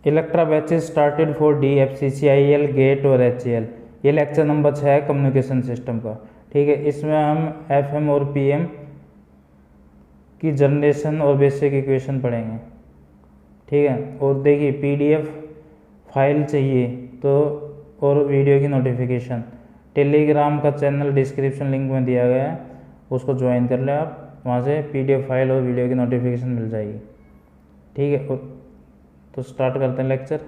Electra batches started for DFCCIL GATE और HAL। ये lecture number 6 है कम्युनिकेशन सिस्टम का। ठीक है, इसमें हम FM और PM की जनरेशन और बेसिक इक्वेशन पढ़ेंगे। ठीक है, और देखिए PDF फाइल चाहिए तो और वीडियो की नोटिफिकेशन टेलीग्राम का चैनल डिस्क्रिप्शन लिंक में दिया गया है, उसको ज्वाइन कर लें आप, वहाँ से PDF फाइल और वीडियो की नोटिफिकेशन मिल जाएगी। ठीक है, तो स्टार्ट करते हैं लेक्चर।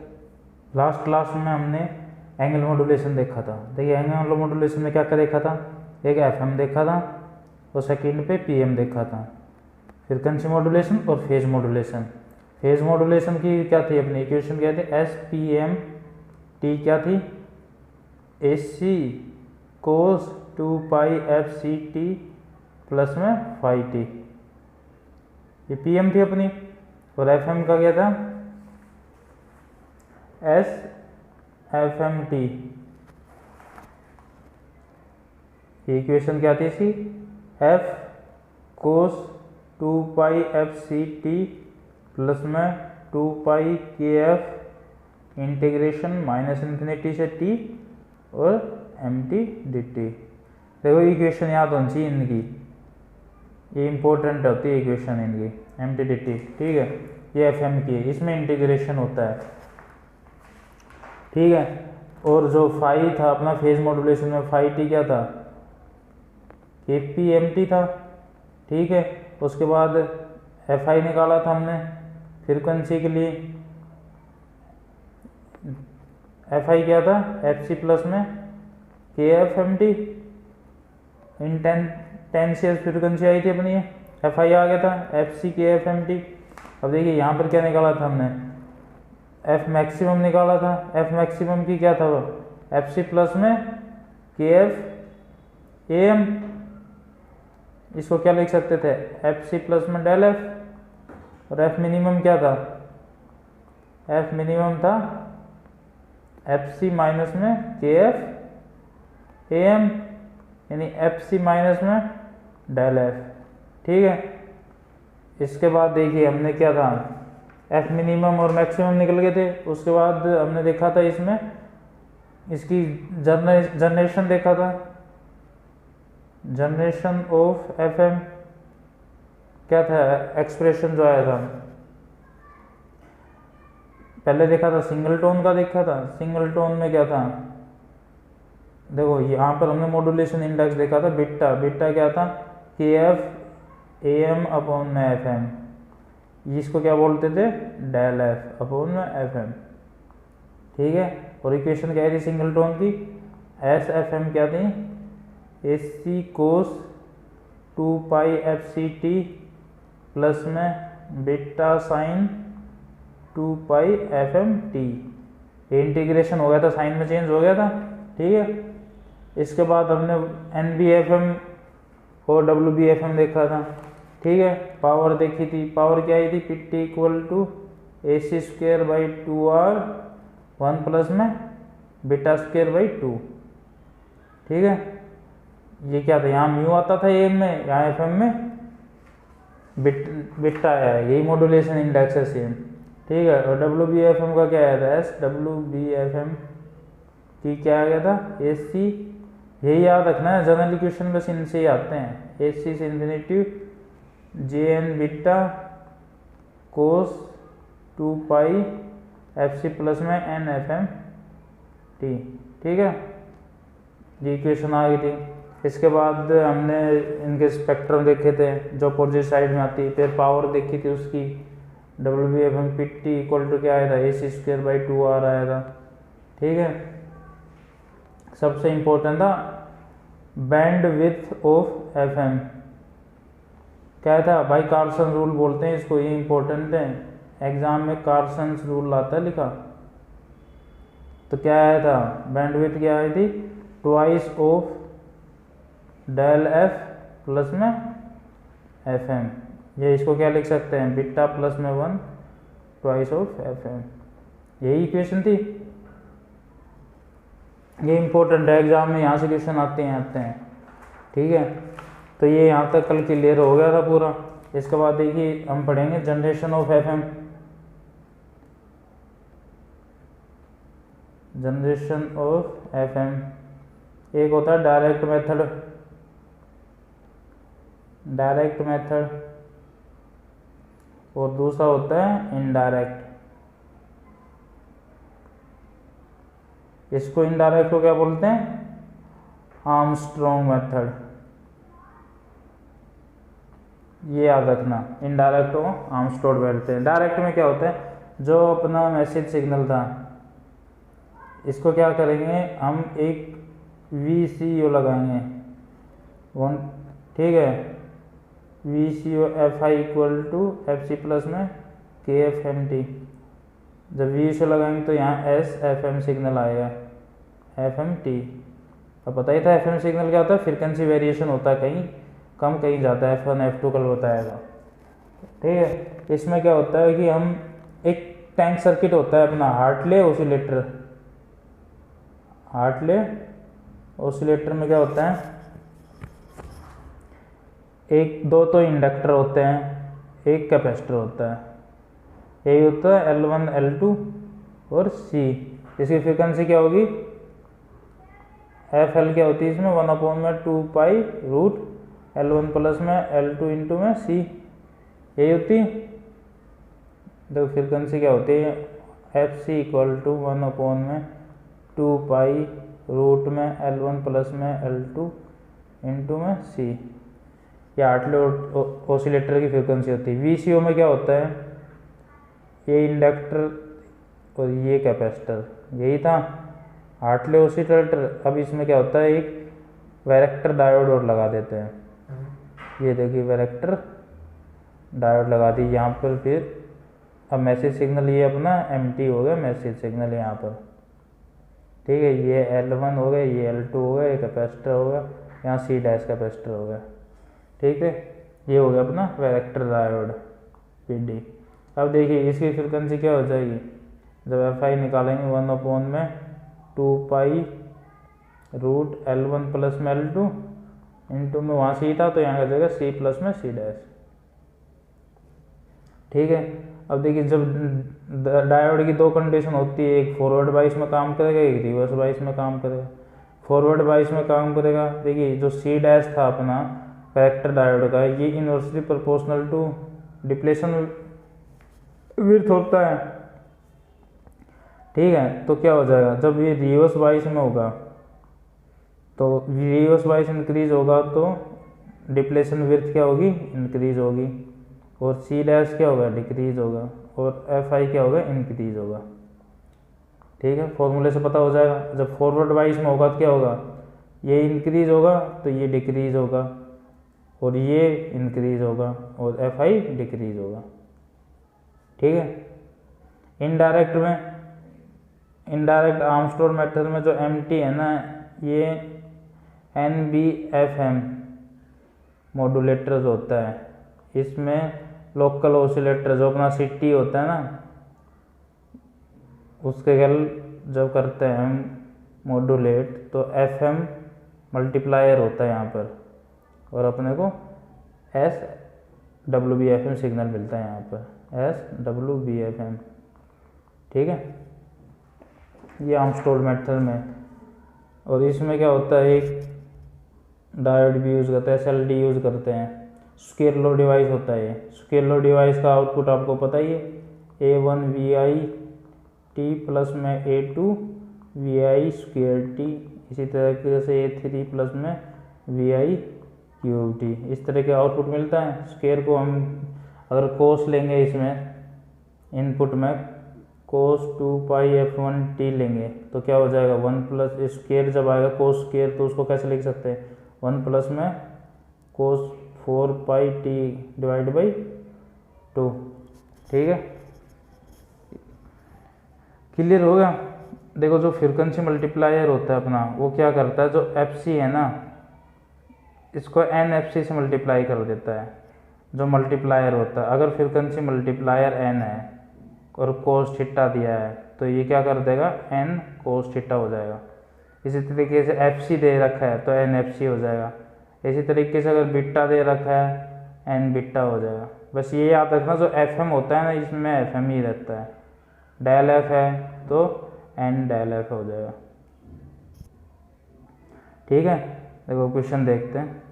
लास्ट क्लास में हमने एंगल मॉड्यूलेशन देखा था। देखिए एंगल मॉड्यूलेशन में क्या क्या देखा था, एक FM देखा था और सेकंड पे PM देखा था, फ्रीक्वेंसी मॉड्यूलेशन और फेज मॉड्यूलेशन। फेज मॉड्यूलेशन की क्या थी अपनी इक्वेशन, क्या थी SPMT क्या थी AC cos 2πfct प्लस में फाई टी, ये PM थी अपनी। और FM का क्या था SFMT, ये इक्वेशन क्या थी इसकी F cos 2πfct प्लस में 2πkf इंटीग्रेशन -∞ से t और mt dt। देखो इक्वेशन याद होनी चाहिए इनकी, ये इंपॉर्टेंट होती है इक्वेशन इनकी mt dt। ठीक है, ये FM की है, इसमें इंटीग्रेशन होता है। ठीक है, और जो फाई था अपना फेज मॉड्यूलेशन में फाई टी क्या था KPMT था। ठीक है, उसके बाद FI निकाला था हमने फ्रीक्वेंसी के लिए, FI क्या था FC प्लस में KFMT इंटेंसियस फ्रीक्वेंसी आई थी अपनी, FI आ गया था FC KFMT। अब देखिए यहाँ पर क्या निकाला था हमने, F मैक्सिमम निकाला था। F मैक्सिमम की क्या था वो FC प्लस में KF AM, इसको क्या लिख सकते थे FC प्लस में डेल F। और F मिनिमम क्या था, F मिनिमम था FC माइनस में KF AM, यानी FC माइनस में डेल F। ठीक है, इसके बाद देखिए हमने क्या था F मिनिमम और मैक्सिमम निकल गए थे। उसके बाद हमने देखा था इसमें इसकी जनरेशन देखा था, जनरेशन ऑफ FM क्या था एक्सप्रेशन जो आया था, पहले देखा था सिंगल टोन का देखा था। सिंगल टोन में क्या था, देखो यहाँ पर हमने मॉड्यूलेशन इंडेक्स देखा था बीटा। बीटा क्या था KF AM अपॉन में FM, इसको क्या बोलते थे डेल F अपॉन में FM। ठीक है, और इक्वेशन क्या थी सिंगल टोन की SFM क्या थी AC cos 2πfct प्लस में बीटा साइन 2πfmt। ये इंटीग्रेशन हो गया था, साइन में चेंज हो गया था। ठीक है, इसके बाद हमने NBFM और WBFM देखा था। ठीक है, पावर देखी थी, पावर क्या आई थी PT equal to AC square by 2R 1 plus में बीटा स्क्वेयर बाई 2। ठीक है, ये क्या था यहाँ म्यू आता था AM में, यहाँ FM में बीटा आया है, यही मॉड्यूलेशन इंडेक्स है सेम। ठीक है, और WBFM का क्या आया था SWBFM की क्या आ गया था AC, यही याद रखना है, जनरल इक्वेशन बस इनसे ही आते हैं। AC से इन्फिनिटी JN बीटा कोस 2πfc प्लस में NFMT। ठीक है, ये इक्वेशन आ गई थी। इसके बाद हमने इनके स्पेक्ट्रम देखे थे जो अपोजिट साइड में आती है। फिर पावर देखी थी उसकी WBFM PT इक्वल टू क्या आया था AC स्क्वेयर बाई 2R आया था। ठीक है, सबसे इम्पोर्टेंट था बैंड विड्थ ऑफ FM, क्या था भाई कार्सन रूल बोलते हैं इसको, ये इम्पोर्टेंट है, एग्जाम में कार्सन रूल आता है लिखा। तो क्या आया था बैंड विड्थ क्या आई थी twice of del F plus में FM, ये इसको क्या लिख सकते हैं बीटा प्लस में 1 ट्वाइस ऑफ FM, यही इक्वेशन थी। ये इंपॉर्टेंट है, एग्जाम में यहाँ से क्वेश्चन आते हैं। ठीक है, तो ये यहाँ तक कल क्लियर हो गया था पूरा। इसके बाद देखिए हम पढ़ेंगे generation of FM। Generation of FM, एक होता है डायरेक्ट मेथड और दूसरा होता है इनडायरेक्ट। इसको इनडायरेक्ट को क्या बोलते हैं? Armstrong method. ये याद रखना, इनडायरेक्ट को आर्मस्ट्रॉन्ग बोलते हैं। डायरेक्ट में क्या होता है, जो अपना मैसेज सिग्नल था इसको क्या करेंगे हम, एक VCO लगाएंगे वन, ठीक है, VCO FI equal to FC plus में KFMT। जब VCO लगाएंगे तो यहाँ SFM सिग्नल आएगा, FMT। अब पता ही था FM सिग्नल क्या होता है, फ्रिक्वेंसी वेरिएशन होता है, कहीं कम कहीं जाता है, F1 F2 कल बताएगा, ठीक है। इसमें क्या होता है कि हम एक टैंक सर्किट होता है अपना हार्टले ओसिलेटर में क्या होता है, एक दो तो इंडक्टर होते हैं, एक कैपेसिटर होता है, यही होता है L1 L2 और C। इसकी फ्रिक्वेंसी क्या होगी, FL क्या होती है इसमें 1/2 पाई रूट L1 प्लस में L2 इंटू में C, यही होती है। देखो फ्रिक्वेंसी क्या होती है, FC equal to 1/2 pi root में L1 प्लस में L2 इंटू में C। ये हार्टले ओसिलेटर की फ्रिक्वेंसी होती है। VCO में क्या होता है, ये इंडक्टर और ये कैपेसिटर, यही था हार्टले ओसिलेटर। अब इसमें क्या होता है, एक वैरेक्टर डायोड और लगा देते हैं, ये देखिए वैरेक्टर डायोड लगा दी यहाँ पर। फिर अब मैसेज सिग्नल ये अपना MT हो गया, मैसेज सिग्नल यहाँ पर, ठीक है। ये L1 हो गया, ये L2 हो गया, ये कैपेसिटर हो गया, यहाँ C डैश कैपेसिटर हो गया, ठीक है। ये हो गया अपना वैरेक्टर डायोड PD। अब देखिए इसकी फ्रिक्वेंसी क्या हो जाएगी, जब FI निकालेंगे 1/2 पाई रूट L1 प्लस में L2 इंटू में वहाँ C था तो यहाँ कर देगा C प्लस में C डैश, ठीक है। अब देखिए जब डायोड की दो कंडीशन होती है, एक फॉरवर्ड बाइस में काम करेगा, एक रिवर्स बाइस में काम करेगा। फॉरवर्ड बाइस में काम करेगा, देखिए जो C डैश था अपना वैरेक्टर डायोड का, ये inversely proportional to depletion width होता है, ठीक है। तो क्या हो जाएगा, जब ये रिवर्स बाइस में होगा तो रिवर्स बाइस इंक्रीज होगा तो डिप्लेशन विड्थ क्या होगी, इंक्रीज होगी, और C डैश क्या होगा, डिक्रीज होगा, और FI क्या होगा, इंक्रीज होगा, ठीक है। फॉर्मूले से पता हो जाएगा, जब फॉरवर्ड बाइस में होगा तो क्या होगा, ये इंक्रीज होगा तो ये डिक्रीज होगा, और ये इंक्रीज होगा, और FI डिक्रीज होगा, ठीक है। इनडायरेक्ट आर्मस्ट्रॉन्ग मेथड में जो MT है ना, ये NBFM मॉड्यूलेटर्स होता है। इसमें लोकल ओसिलेटर जो अपना CT होता है ना, उसके गल जब करते हैं हम मॉड्यूलेट तो FM मल्टीप्लायर होता है यहाँ पर, और अपने को SWBFM सिग्नल मिलता है यहाँ पर, SWBFM, ठीक है। ये आर्मस्ट्रॉन्ग मेथड में। और इसमें क्या होता है, एक डायोड भी यूज़ करते हैं, SLD यूज़ करते हैं, स्क्वायर लो डिवाइस होता है। स्क्वायर लो डिवाइस का आउटपुट आपको पता ही है, A1 VIT प्लस में A2 VI स्क्वायर T, इसी तरीके से A3 प्लस में VI क्यूब T, इस तरह के आउटपुट मिलता है। स्क्वायर को हम अगर कोस लेंगे, इसमें इनपुट में कोस 2 पाई F1 T लेंगे तो क्या हो जाएगा, 1 प्लस स्क्वायर जब आएगा कोस स्क्वायर तो उसको कैसे लिख सकते हैं, 1 प्लस में कोस 4 पाई T डिवाइड बाई 2, ठीक है। क्लियर हो गया। देखो जो फ्रीक्वेंसी मल्टीप्लायर होता है अपना, वो क्या करता है, जो FC है ना, इसको NFC से मल्टीप्लाई कर देता है, जो मल्टीप्लायर होता है। अगर फ्रीक्वेंसी मल्टीप्लायर N है और कोस थीटा दिया है तो ये क्या कर देगा, N कोस थीटा हो जाएगा। इसी तरीके से FC दे रखा है तो NFC हो जाएगा। इसी तरीके से अगर बीटा दे रखा है N बीटा हो जाएगा। बस ये याद रखना, जो FM होता है ना, इसमें FM ही रहता है। डेल F है तो एन डेल एफ हो जाएगा। ठीक है, देखो क्वेश्चन देखते हैं।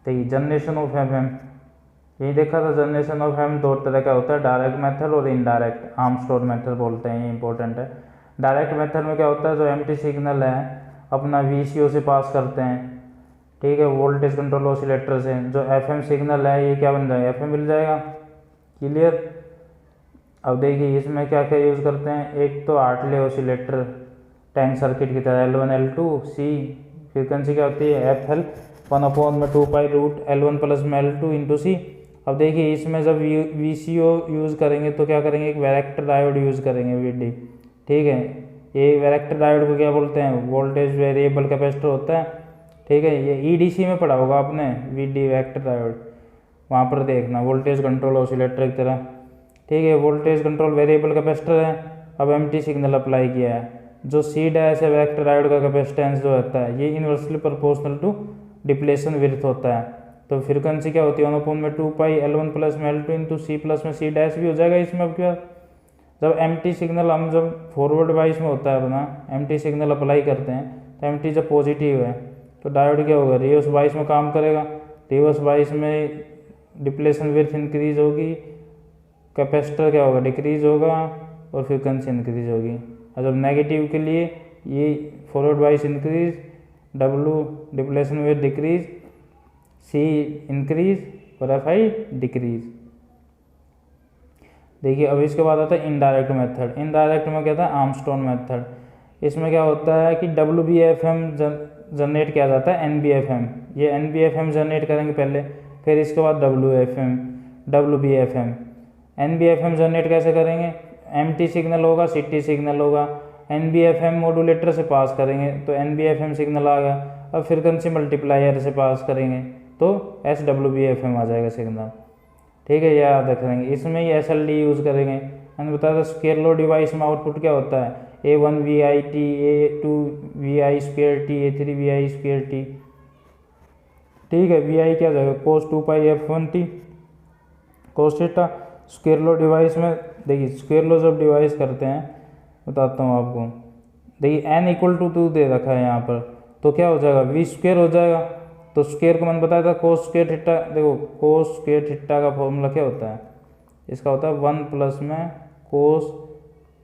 देखिए जनरेशन ऑफ एफएम, यही देखा था। जनरेशन ऑफ एफएम दो तरह का होता है, डायरेक्ट मेथड और इनडायरेक्ट, आर्मस्ट्रॉन्ग मेथड बोलते हैं, ये इंपॉर्टेंट है। डायरेक्ट मेथड में क्या होता है, जो एम्प्टी सिग्नल है अपना वीसीओ से पास करते हैं, ठीक है, वोल्टेज कंट्रोल ऑसिलेटर से। जो एफएम सिग्नल है ये क्या बन जाएगा, एफएम मिल जाएगा। क्लियर। अब देखिए इसमें क्या क्या यूज़ करते हैं, एक तो हार्टले ऑसिलेटर टैंक सर्किट की तरह, L1 L2 C, फ्रिक्वेंसी क्या होती है FL 1/2π√L1 प्लस में L2 इंटू C। अब देखिए इसमें जब VCO यूज़ करेंगे तो क्या करेंगे, एक वैरेक्टर डायोड यूज़ करेंगे VD, ठीक है। ये वैरेक्टर डायोड को क्या बोलते हैं, वोल्टेज वेरिएबल कैपेसिटर होता है, ठीक है। ये EDC में पढ़ा होगा आपने, VD वैरेक्टर डायोड, वहाँ पर देखना, वोल्टेज कंट्रोल ऑसिलेटर की तरह, ठीक है। वोल्टेज कंट्रोल वेरिएबल कैपेसिटर है। अब एम्प्टी सिग्नल अप्लाई किया है, जो C डैश है वैरेक्टर डायोड का कैपेसिटेंस जो होता है ये inversely proportional to depletion width होता है। तो फ्रीक्वेंसी क्या होती है, 1/2π L1 प्लस में L2 इंटू C प्लस में C डैश भी हो जाएगा इसमें। अब क्या, जब एम्प्टी सिग्नल हम जब फॉरवर्ड वाइज में होता है अपना एम्प्टी सिग्नल अप्लाई करते हैं, तो एम्प्टी जब पॉजिटिव है तो डायोड क्या होगा, रिवर्स वाइज में काम करेगा। रिवर्स वाइज में डिप्लेशन विड्थ इंक्रीज होगी, कैपेसिटर क्या होगा, डिक्रीज होगा, और फ्रीक्वेंसी इंक्रीज होगी। और जब नेगेटिव के लिए ये forward wise increase, W depletion width decrease, C increase और FI डिक्रीज। देखिए अब इसके बाद आता है इनडायरेक्ट मेथड। इनडायरेक्ट में क्या था, आर्मस्ट्रॉन्ग मेथड। इसमें क्या होता है कि WBFM जनरेट किया जाता है NBFM, ये NBFM जनरेट करेंगे पहले, फिर इसके बाद WBFM। NBFM जनरेट कैसे करेंगे, एम्प्टी सिग्नल होगा, CT सिग्नल होगा, NBFM मॉड्यूलेटर से पास करेंगे तो NBFM सिग्नल आ गया। अब फ्रीक्वेंसी मल्टीप्लायर से पास करेंगे तो SWBFM आ जाएगा सिग्नल, ठीक है, याद रखेंगे। इसमें ही SLD यूज़ करेंगे। मैंने बताया था स्क्वायर लो डिवाइस में आउटपुट क्या होता है, A1 VIT, A2 VI²T, A3 VI²T, ठीक है। VI क्या जाएगा, cos 2πf1t cos theta. Square law device में देखिए, स्क्वायर लो जब डिवाइस करते हैं, बताता हूँ आपको, देखिए n = 2 दे रखा है यहाँ पर, तो क्या हो जाएगा, V² हो जाएगा। तो स्क्वायर को मैंने बताया था cos स्क्वायर थीटा। देखो cos स्क्वायर थीटा का फॉर्मूला क्या होता है, इसका होता है 1 प्लस में cos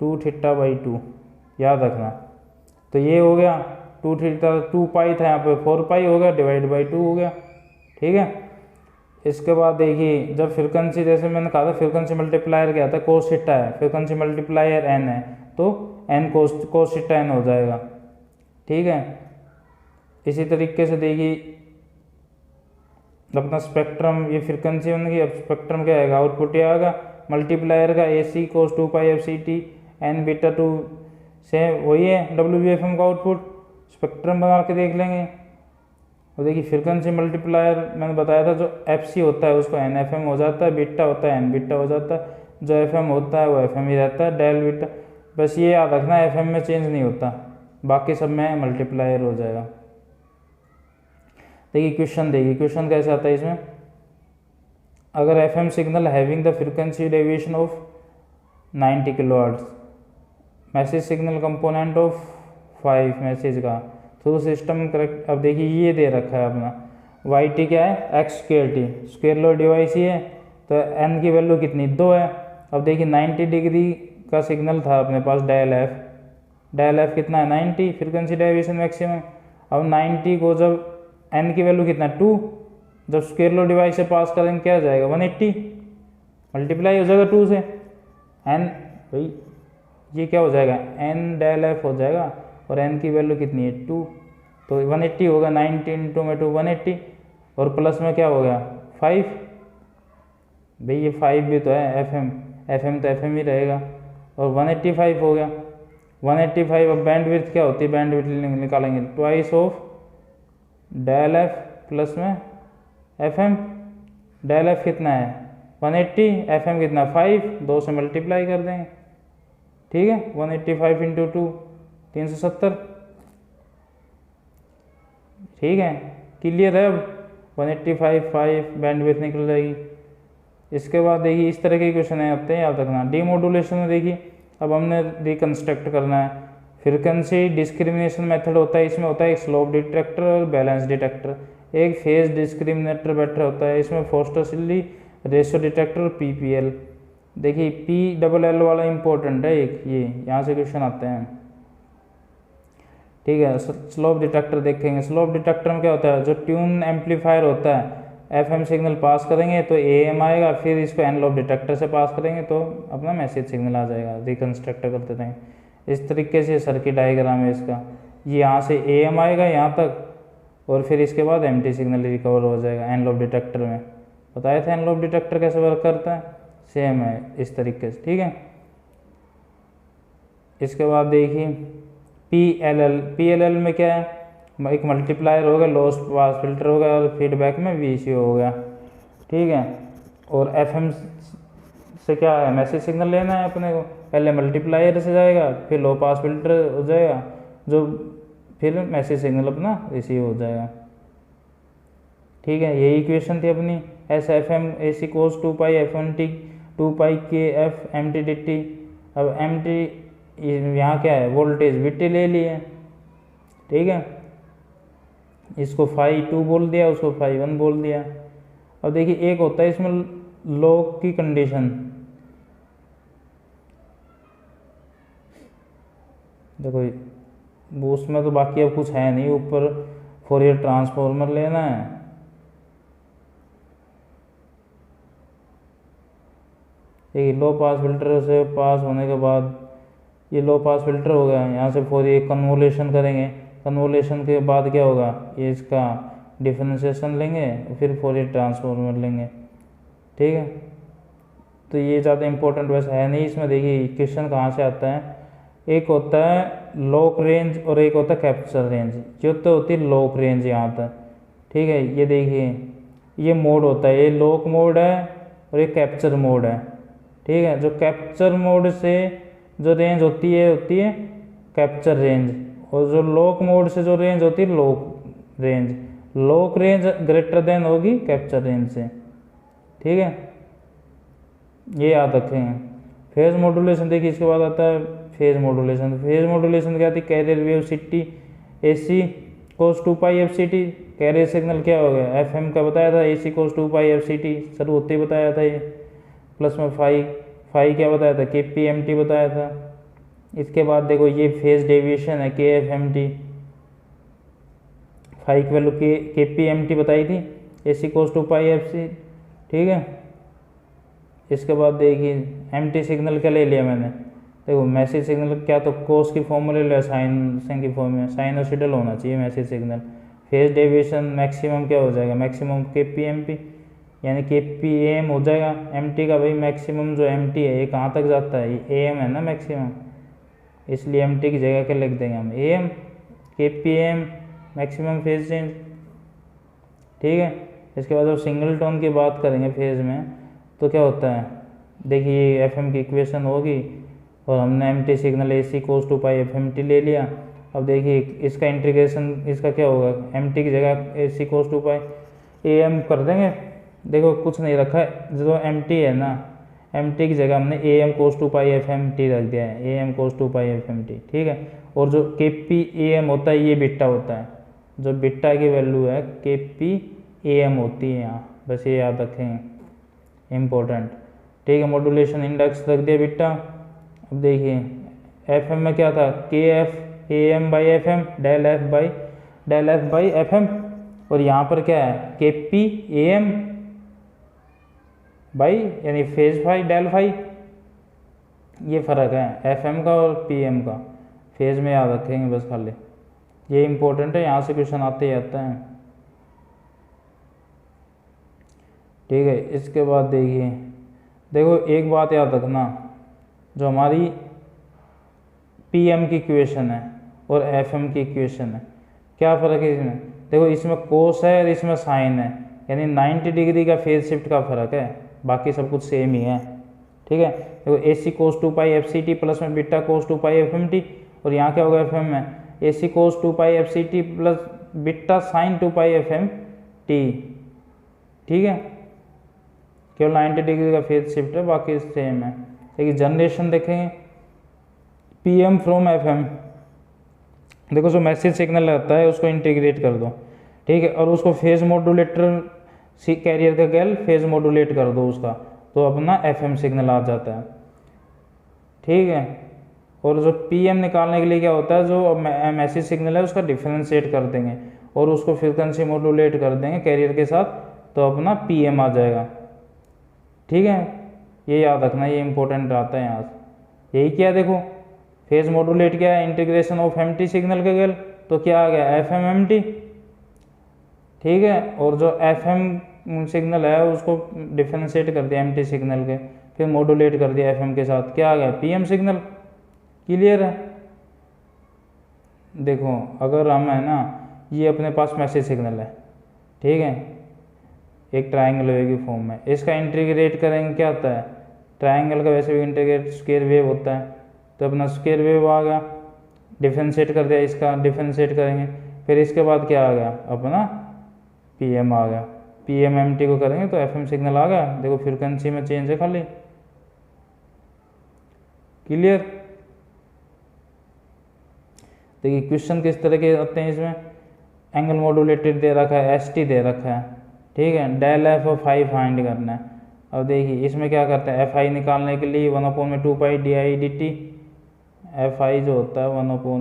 2 θ/2, याद रखना। तो ये हो गया 2 थीटा, 2π था यहाँ पे 4π हो गया, डिवाइड बाई 2 हो गया, ठीक है। इसके बाद देखिए जब फ्रीक्वेंसी, जैसे मैंने कहा था फ्रीक्वेंसी मल्टीप्लायर क्या था, cos थीटा है, फ्रीक्वेंसी मल्टीप्लायर n है तो n cos थीटा n हो जाएगा, ठीक है। इसी तरीके से देखिए अपना स्पेक्ट्रम, ये फ्रीक्वेंसी उनकी, अब स्पेक्ट्रम क्या आएगा, आउटपुट ये आएगा मल्टीप्लायर का AC cos 2πfct n beta 2 से, वही है WBFM का आउटपुट। स्पेक्ट्रम बना के देख लेंगे। और देखिए फ्रीक्वेंसी मल्टीप्लायर मैंने बताया था, जो FC होता है उसको NFM हो जाता है, बीटा होता है N बीटा हो जाता है, जो FM होता है वो FM ही रहता है, डेल बीटा। बस ये याद रखना FM में चेंज नहीं होता, बाकी सब में मल्टीप्लायर हो जाएगा। देखिए क्वेश्चन कैसे आता है इसमें, अगर FM signal having the frequency deviation of 90 kHz, message signal component of 5 message का थ्रू सिस्टम करेक्ट। अब देखिए ये दे रखा है अपना YT क्या है, x²T, स्क्वायर लो डिवाइस ये है, तो n की वैल्यू कितनी, 2 है। अब देखिए 90 डिग्री का सिग्नल था अपने पास, डायल एफ कितना है 90, फ्रीक्वेंसी डेविएशन मैक्सिमम। अब 90 को जब n की वैल्यू कितना 2, जब स्क्वायर लो डिवाइस से पास करेंगे क्या जाएगा 180, मल्टीप्लाई हो जाएगा 2 से, n भाई ये क्या हो जाएगा n डेल एफ हो जाएगा, और n की वैल्यू कितनी है 2, तो 180 होगा, 90 इंटू में 2 180, और प्लस में क्या हो गया 5, भाई ये 5 भी तो है FM तो FM ही रहेगा, और 185 हो गया 185। अब बैंडविड्थ क्या होती है, बैंडविड्थ निकालेंगे twice of del F plus में FM, डेल एफ कितना है 180, FM कितना 5, 2 से मल्टीप्लाई कर देंगे, ठीक है। 185 इंटू 2 370, ठीक है, क्लियर है। अब 185 5 बैंडविड्थ निकल जाएगी, इसके बाद देखिए इस तरह के क्वेश्चन आते हैं, याद रखना। डीमोडुलेशन में देखिए अब हमने रिकंस्ट्रक्ट करना है। फ्रीक्वेंसी डिस्क्रिमिनेशन मेथड होता है, इसमें होता है एक स्लोप डिटेक्टर और बैलेंस डिटेक्टर। एक फेज डिस्क्रिमिनेटर बेटर होता है, इसमें फोस्टोसिली रेशो डिटेक्टर और पीपीएल। देखिए PLL वाला इंपॉर्टेंट है एक, ये यहाँ से क्वेश्चन आते हैं, ठीक है। स्लोप डिटेक्टर देखेंगे। स्लोप डिटेक्टर में क्या होता है, जो ट्यून एम्पलीफायर होता है, FM सिग्नल पास करेंगे तो AM आएगा, फिर इसको एनलोप डिटेक्टर से पास करेंगे तो अपना मैसेज सिग्नल आ जाएगा। रिकंस्ट्रक्ट करते थे इस तरीके से सर्किट डायग्राम है इसका। ये यहाँ से AM आएगा यहाँ तक, और फिर इसके बाद MT सिग्नल रिकवर हो जाएगा एनलोप डिटेक्टर में। बताया था एनलोप डिटेक्टर कैसे वर्क करता है, सेम है इस तरीके से, ठीक है। इसके बाद देखिए PLL में क्या है, एक मल्टीप्लायर होगा, लॉस पास फिल्टर होगा, और फीडबैक में VCO होगा, ठीक है। और FM से क्या है, मैसेज सिग्नल लेना है अपने को, पहले मल्टीप्लायर से जाएगा, फिर लो पास फिल्टर हो जाएगा, जो फिर मैसेज सिग्नल अपना रिसीव हो जाएगा, ठीक है। यही इक्वेशन थी अपनी। SFM AC cos 2π f1t 2π kf mt dt। अब mt यहाँ क्या है, वोल्टेज VT ले लिए, ठीक है। इसको φ2 बोल दिया, उसको φ1 बोल दिया। अब देखिए एक होता है इसमें लॉग की कंडीशन, देखो वो उसमें तो बाकी अब कुछ है नहीं, ऊपर फोरियर ट्रांसफॉर्मर लेना है, ठीक है। लो पास फिल्टर से पास होने के बाद ये लो पास फिल्टर हो गया, यहाँ से फोरियर कन्वोल्यूशन करेंगे, कन्वोल्यूशन के बाद क्या होगा, ये इसका डिफरेंशिएशन लेंगे, फिर फोरियर ट्रांसफॉर्मर लेंगे, ठीक है। तो ये ज़्यादा इंपॉर्टेंट वैसे है नहीं इसमें। देखिए इक्वेशन कहाँ से आता है, एक होता है लॉक रेंज और एक होता है कैप्चर रेंज। जो तो होती है लॉक रेंज यहाँ तक, ठीक है। ये देखिए ये मोड होता है, ये लॉक मोड है और ये कैप्चर मोड है, ठीक है। जो कैप्चर मोड से जो रेंज होती है कैप्चर रेंज, और जो लॉक मोड से जो रेंज होती है lock range. Lock range greater than होगी कैप्चर रेंज से, ठीक है। ये याद रखेंगे। फेज मॉड्यूलेशन देखिए इसके बाद आता है फेज मॉड्यूलेशन। फेज मॉड्यूलेशन क्या आती है, carrier wave CT AC cos 2π f/CT। Carrier signal क्या हो गया, FM का बताया था, AC cos 2π f/CT शुरू होते ही बताया था ये, प्लस में फाई क्या बताया था, KPMT बताया था। इसके बाद देखो ये फेज डेविएशन है KFMT, फाई की वैल्यू KPMT बताई थी, AC cos 2π f/CT, ठीक है। इसके बाद देखिए MT सिग्नल क्या ले लिया मैंने, देखो मैसेज सिग्नल क्या तो कोस की फॉर्म में ले लिया, साइन की फॉर्म में, साइनोसिडल होना चाहिए message signal. Phase deviation maximum क्या हो जाएगा, मैक्सिमम KPMP यानी KPAM हो जाएगा। MT का भाई मैक्सिमम जो MT है ये कहाँ तक जाता है, ये AM है ना मैक्सिमम, इसलिए MT की जगह क्या लिख देंगे हम, AM KPAM maximum phase change, ठीक है। इसके बाद जब सिंगल टोन की बात करेंगे फेज में तो क्या होता है, देखिए FM की इक्वेशन होगी और हमने MT signal AC cos 2π FMT ले लिया। अब देखिए इसका इंटीग्रेशन इसका क्या होगा, MT की जगह AC cos 2π AM कर देंगे। देखो कुछ नहीं रखा है, जो MT है ना, MT की जगह हमने AM cos 2π FMT रख दिया है, AM cos 2π FMT, ठीक है। और जो KPAM होता है ये बीटा होता है, जो बीटा की वैल्यू है KPAM होती है यहाँ, बस ये याद रखेंगे, इम्पोर्टेंट, ठीक है। मॉड्यूलेशन इंडेक्स रख दिया बीटा। अब देखिए FM में क्या था, KFAM/FM ∂F/FM, और यहाँ पर क्या है KPAM यानी फेज फाई डेल फाई, ये फ़र्क है FM का और PM का, फेज में याद रखेंगे बस खाली, ये इंपॉर्टेंट है, यहाँ से क्वेश्चन आते ही आता है, ठीक है। इसके बाद देखिए देखो एक बात याद रखना, जो हमारी PM की इक्वेशन है और FM की इक्वेशन है, क्या फ़र्क है इसमें, देखो इसमें कोस है और इसमें साइन है, यानी 90 डिग्री का फेज शिफ्ट का फ़र्क है, बाकी सब कुछ सेम ही है, ठीक है। देखो AC cos 2π f/CT प्लस में बीटा cos 2π FMT, और यहाँ क्या होगा FM में AC cos 2π f/CT plus beta sin 2π FMT, ठीक है। केवल 90 डिग्री का फेज शिफ्ट है, बाकी सेम है। देखिए जनरेशन देखेंगे PM फ्रॉम FM, देखो जो मैसेज सिग्नल रहता है उसको इंटीग्रेट कर दो, ठीक है, और उसको फेज मॉड्यूलेटर कैरियर का गैल फेज मॉड्यूलेट कर दो उसका, तो अपना FM सिग्नल आ जाता है, ठीक है। और जो PM निकालने के लिए क्या होता है, जो मैसेज सिग्नल है उसका डिफरेंशिएट कर देंगे और उसको फ्रीक्वेंसी मॉड्यूलेट कर देंगे कैरियर के साथ, तो अपना PM आ जाएगा, ठीक है। ये याद रखना, ये इंपॉर्टेंट आता है यहाँ से। यही क्या देखो फेज मॉड्यूलेट क्या है, इंटीग्रेशन ऑफ MT सिग्नल के गैल, तो क्या आ गया FM MT, ठीक है। और जो FM सिग्नल है उसको डिफरेंशिएट कर दिया MT सिग्नल के, फिर मॉड्यूलेट कर दिया FM के साथ, क्या आ गया PM सिग्नल। क्लियर है। देखो अगर हम है ना, ये अपने पास मैसेज सिग्नल है, ठीक है, एक ट्रायंगल वेव की फॉर्म में, इसका इंटीग्रेट करेंगे क्या होता है, ट्रायंगल का वैसे भी इंटीग्रेट स्क्वायर वेव होता है, तो अपना स्क्वायर वेव आ गया, डिफरेंशिएट कर दिया, इसका डिफरेंशिएट करेंगे, फिर इसके बाद क्या आ गया अपना PM आ गया, PM MT को करेंगे तो FM सिग्नल आ गया। देखो फ्रीक्वेंसी में चेंज है खाली। क्लियर। देखिए क्वेश्चन किस तरह के आते हैं इसमें, एंगल मॉड्यूलेटेड दे रखा है, ST दे रखा है, ठीक है, डेल F और फाई फाइंड करना है। अब देखिए इसमें क्या करते हैं, FI निकालने के लिए 1/2 DI dt, FI जो होता है 1/2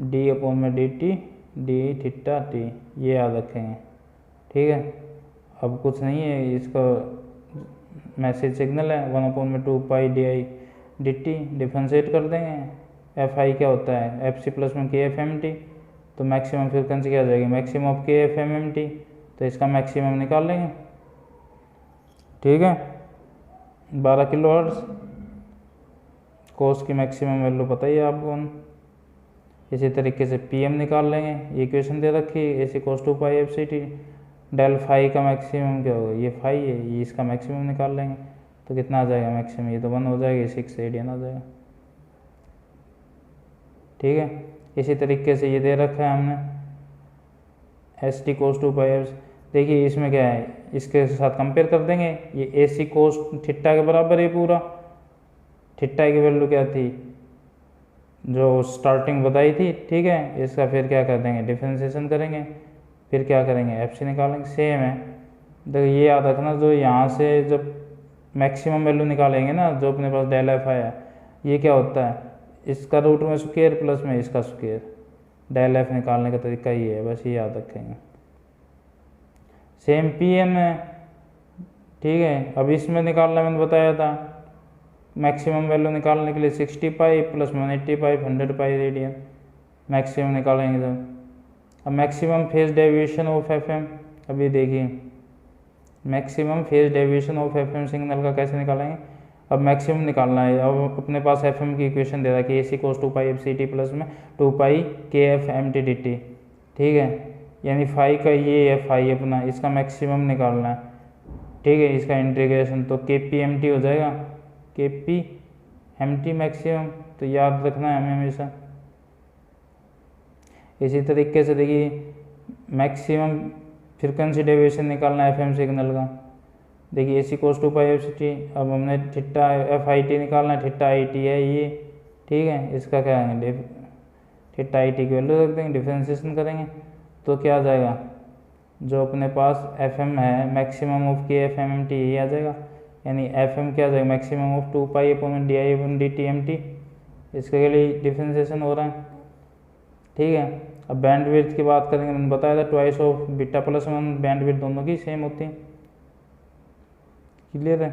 d/dt d थीटा t, ये याद रखेंगे, ठीक है। अब कुछ नहीं है, इसका मैसेज सिग्नल है 1/2 DI dt, डिफरेंशिएट कर देंगे। FI क्या होता है FC प्लस में KFMT, तो मैक्सिमम फ्रिक्वेंसी क्या आ जाएगी, मैक्सिमम ऑफ KFMMT, तो इसका मैक्सिमम निकाल लेंगे, ठीक है। 12 kHz कोस की मैक्सिमम वैल्यू पता ही है आपको। इसी तरीके से PM निकाल लेंगे, ये इक्वेशन दे रखी है, AC cos 2π FCT, del phi का मैक्सिमम क्या होगा, ये फाई है, ये इसका मैक्सिमम निकाल लेंगे, तो कितना आ जाएगा मैक्सिमम, ये तो 1 हो जाएगा, 6 रेडियन आ जाएगा, ठीक है। इसी तरीके से ये दे रखा है हमने ST cos 2π f, देखिए इसमें क्या है, इसके साथ कंपेयर कर देंगे, ये AC cos थीटा के बराबर है पूरा, थीटा की वैल्यू क्या थी जो स्टार्टिंग बताई थी, ठीक है। इसका फिर क्या कर देंगे, डिफरेंशिएशन करेंगे, फिर क्या करेंगे FC निकालेंगे, सेम है। देखो ये याद रखना, जो यहाँ से जब मैक्सिमम वैल्यू निकालेंगे ना, जो अपने पास डेल F है, ये क्या होता है, इसका रूट में स्क्वायर प्लस में इसका स्क्वायर, डेल F निकालने का तरीका ये है, बस ये याद रखेंगे। सेम PM है, ठीक है। अब इसमें निकालना मैंने बताया था, मैक्सिमम वैल्यू निकालने के लिए 60π प्लस 180π 100π रेडियन मैक्सिमम निकालेंगे जब। अब maximum phase deviation of FM, अभी देखिए maximum phase deviation of FM signal का कैसे निकालेंगे, अब मैक्सिमम निकालना है। अब अपने पास FM की इक्वेशन दे रहा है कि AC cos 2π FCT प्लस में 2π KFMT dt, ठीक है, यानी फाई का ये है फाई अपना, इसका मैक्सिमम निकालना है, ठीक है, इसका इंटीग्रेशन, तो KPMT हो जाएगा, KPMT मैक्सिमम, तो याद रखना है हमें हमेशा। इसी तरीके से देखिए मैक्सिमम फ्रिक्वेंसी डेविएशन निकालना है FM सिग्नल का, देखिए AC cos 2π FCT, अब हमने थीटा FIT निकालना है, थीटा IT है ये, ठीक है, इसका क्या है, थीटा IT की वैल्यू रख देंगे, डिफरेंशिएशन करेंगे, तो क्या आ जाएगा, जो अपने पास FM है मैक्सिमम ऑफ KFMMT ये आ जाएगा, यानी FM क्या आ जाएगा, मैक्सिमम ऑफ 2π/DI/dt MT, इसके लिए डिफरेंशिएशन हो रहा है, ठीक है। अब बैंडविड्थ की बात करेंगे, मैंने बताया था twice of beta plus 1, bandwidth दोनों की सेम होती है। क्लियर है।